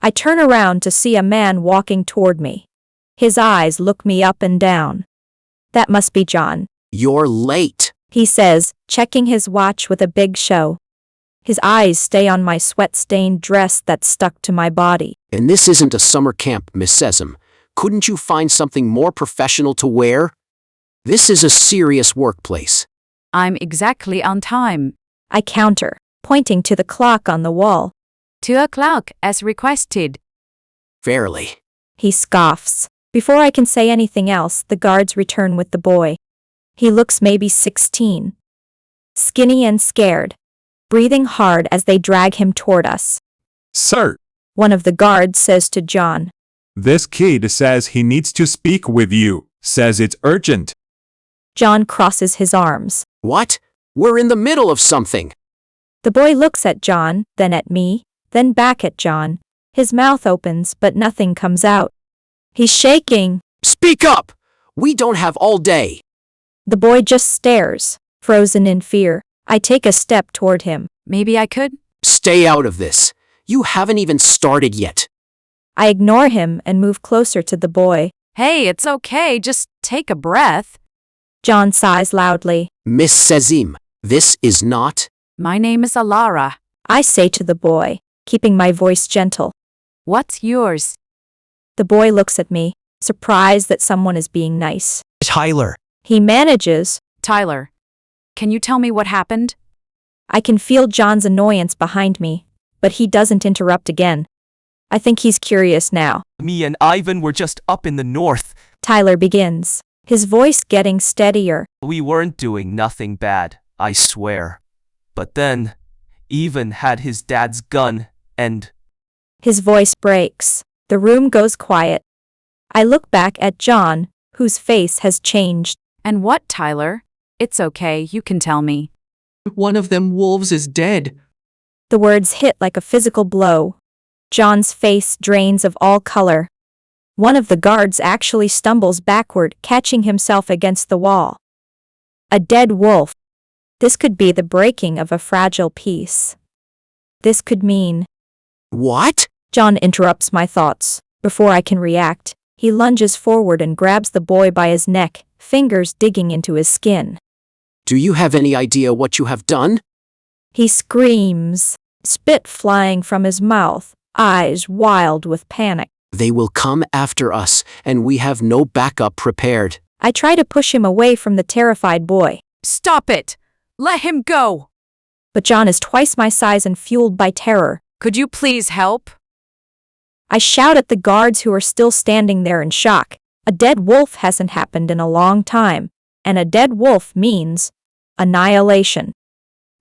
I turn around to see a man walking toward me. His eyes look me up and down. That must be John. You're late, He says, checking his watch with a big show. His eyes stay on my sweat-stained dress that's stuck to my body. and this isn't a summer camp, Miss Sesam. Couldn't you find something more professional to wear? This is a serious workplace. I'm exactly on time. I counter, pointing to the clock on the wall. 2 o'clock as requested. Fairly. He scoffs. Before I can say anything else, the guards return with the boy. He looks maybe 16. Skinny and scared, breathing hard as they drag him toward us. Sir, One of the guards says to John. this kid says he needs to speak with you. Says it's urgent. John crosses his arms. What? We're in the middle of something. The boy looks at John, then at me, then back at John. His mouth opens, but nothing comes out. He's shaking. Speak up! We don't have all day. The boy just stares, frozen in fear. I take a step toward him. Maybe I could? Stay out of this. You haven't even started yet. I ignore him and move closer to the boy. Hey, it's okay. Just take a breath. John sighs loudly. Miss Sezim, this is not. My name is Alara. I say to the boy, keeping my voice gentle. What's yours? The boy looks at me, surprised that someone is being nice. Tyler. He manages. Tyler. Can you tell me what happened? I can feel John's annoyance behind me, but he doesn't interrupt again. I think he's curious now. Me and Ivan were just up in the north. Tyler begins, his voice getting steadier. We weren't doing nothing bad, I swear. But then, Ivan had his dad's gun, and His voice breaks. The room goes quiet. I look back at John, whose face has changed. And what, Tyler? It's okay, you can tell me. One of them wolves is dead. The words hit like a physical blow. John's face drains of all color. One of the guards actually stumbles backward, catching himself against the wall. A dead wolf. This could be the breaking of a fragile peace. This could mean. What? John interrupts my thoughts. Before I can react, he lunges forward and grabs the boy by his neck, fingers digging into his skin. Do you have any idea what you have done? He screams, spit flying from his mouth, eyes wild with panic. They will come after us, and we have no backup prepared. I try to push him away from the terrified boy, Stop it! Let him go! but John is twice my size and fueled by terror. Could you please help? I shout at the guards who are still standing there in shock. A dead wolf hasn't happened in a long time, and a dead wolf means annihilation.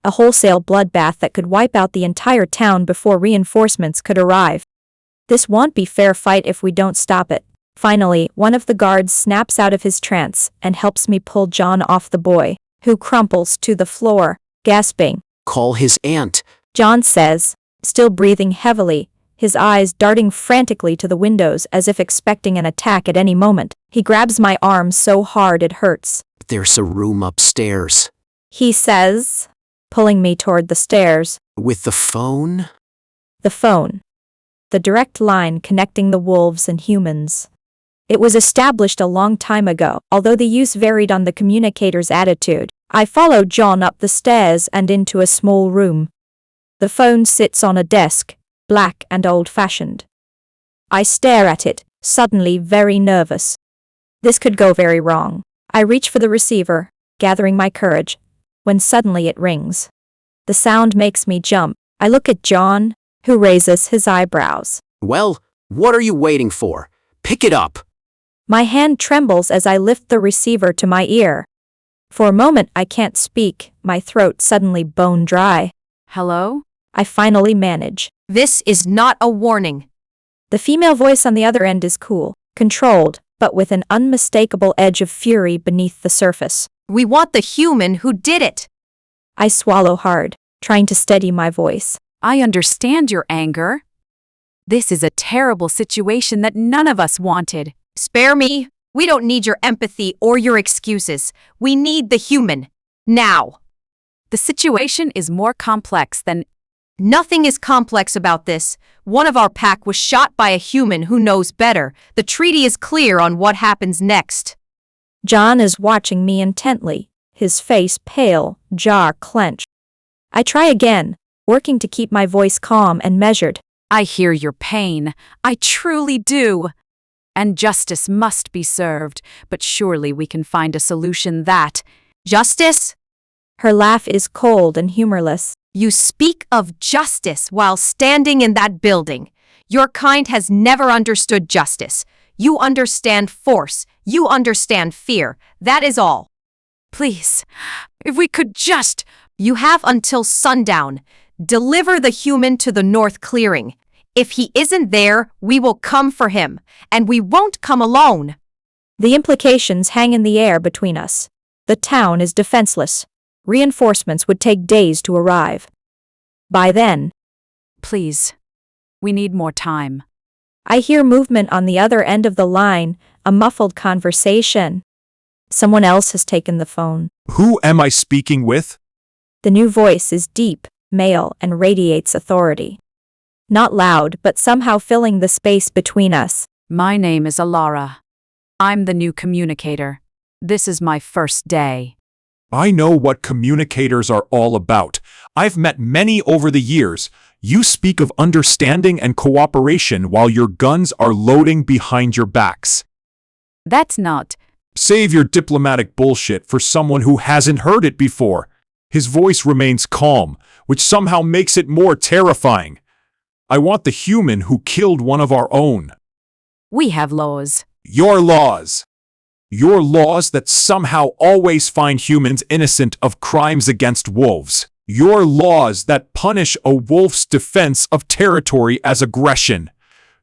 A wholesale bloodbath that could wipe out the entire town before reinforcements could arrive. This won't be fair fight if we don't stop it. Finally, one of the guards snaps out of his trance and helps me pull John off the boy, who crumples to the floor, gasping. Call his aunt. John says, still breathing heavily, his eyes darting frantically to the windows as if expecting an attack at any moment. He grabs my arm so hard it hurts. There's a room upstairs. He says, pulling me toward the stairs. With the phone? The phone. The direct line connecting the wolves and humans. It was established a long time ago, although the use varied on the communicator's attitude. I followed John up the stairs and into a small room. The phone sits on a desk, black and old-fashioned. I stare at it, suddenly very nervous. This could go very wrong. I reach for the receiver, gathering my courage, when suddenly it rings. The sound makes me jump. I look at John, who raises his eyebrows. Well, what are you waiting for? Pick it up. My hand trembles as I lift the receiver to my ear. For a moment I can't speak, my throat suddenly bone dry. Hello? I finally manage. This is not a warning. The female voice on the other end is cool, controlled, but with an unmistakable edge of fury beneath the surface. We want the human who did it. I swallow hard, trying to steady my voice. I understand your anger. This is a terrible situation that none of us wanted. Spare me. We don't need your empathy or your excuses. We need the human. Now. The situation is more complex than Nothing is complex about this. One of our pack was shot by a human who knows better. The treaty is clear on what happens next. John is watching me intently, his face pale, jaw clenched. I try again, working to keep my voice calm and measured. I hear your pain. I truly do. And justice must be served, but surely we can find a solution that. Justice? Her laugh is cold and humorless. You speak of justice while standing in that building. Your kind has never understood justice. You understand force. You understand fear. That is all. Please, if we could just. You have until sundown. Deliver the human to the North Clearing. If he isn't there, we will come for him, and we won't come alone. The implications hang in the air between us. The town is defenseless. Reinforcements would take days to arrive. By then, Please. We need more time. I hear movement on the other end of the line, a muffled conversation. Someone else has taken the phone. Who am I speaking with? The new voice is deep, male, and radiates authority. Not loud, but somehow filling the space between us. My name is Alara. I'm the new communicator. This is my first day. I know what communicators are all about. I've met many over the years. You speak of understanding and cooperation while your guns are loading behind your backs. That's not. Save your diplomatic bullshit for someone who hasn't heard it before. His voice remains calm, which somehow makes it more terrifying. I want the human who killed one of our own. We have laws. Your laws. Your laws that somehow always find humans innocent of crimes against wolves. Your laws that punish a wolf's defense of territory as aggression.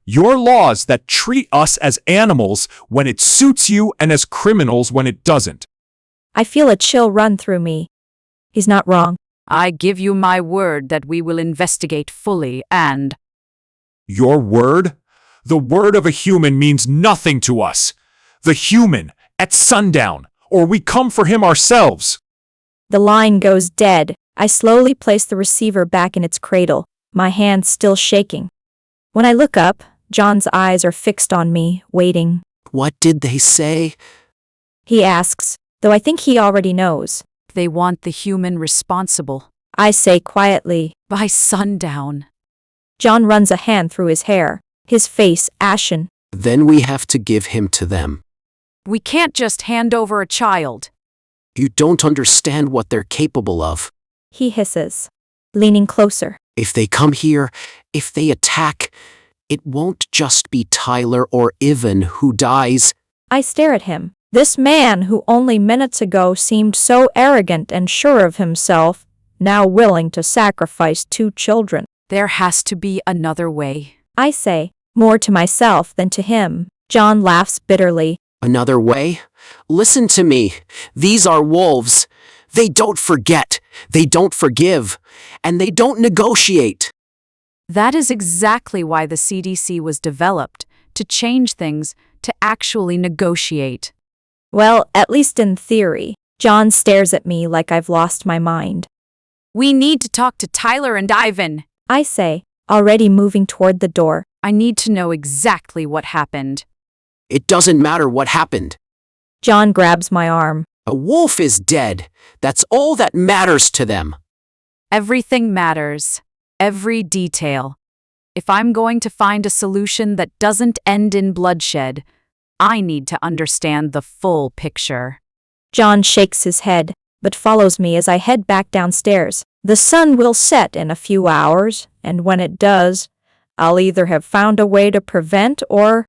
Your laws that treat us as animals when it suits you and as criminals when it doesn't. I feel a chill run through me. He's not wrong. I give you my word that we will investigate fully and. Your word? The word of a human means nothing to us. The human, at sundown, or we come for him ourselves. The line goes dead. I slowly place the receiver back in its cradle, my hands still shaking. When I look up, John's eyes are fixed on me, waiting. What did they say? He asks, though I think he already knows. They want the human responsible. I say quietly. By sundown. John runs a hand through his hair, his face ashen. Then we have to give him to them. We can't just hand over a child. You don't understand what they're capable of. He hisses, leaning closer. If they come here, if they attack, it won't just be Tyler or Ivan who dies. I stare at him. This man who only minutes ago seemed so arrogant and sure of himself, now willing to sacrifice 2 children. There has to be another way. I say, more to myself than to him. John laughs bitterly. Another way? Listen to me. These are wolves. They don't forget. They don't forgive. And they don't negotiate. That is exactly why the CDC was developed, to change things, to actually negotiate. Well, at least in theory. John stares at me like I've lost my mind. We need to talk to Tyler and Ivan. I say, already moving toward the door. I need to know exactly what happened. It doesn't matter what happened. John grabs my arm. A wolf is dead. That's all that matters to them. Everything matters. Every detail. If I'm going to find a solution that doesn't end in bloodshed, I need to understand the full picture. John shakes his head, but follows me as I head back downstairs. The sun will set in a few hours, and when it does, I'll either have found a way to prevent or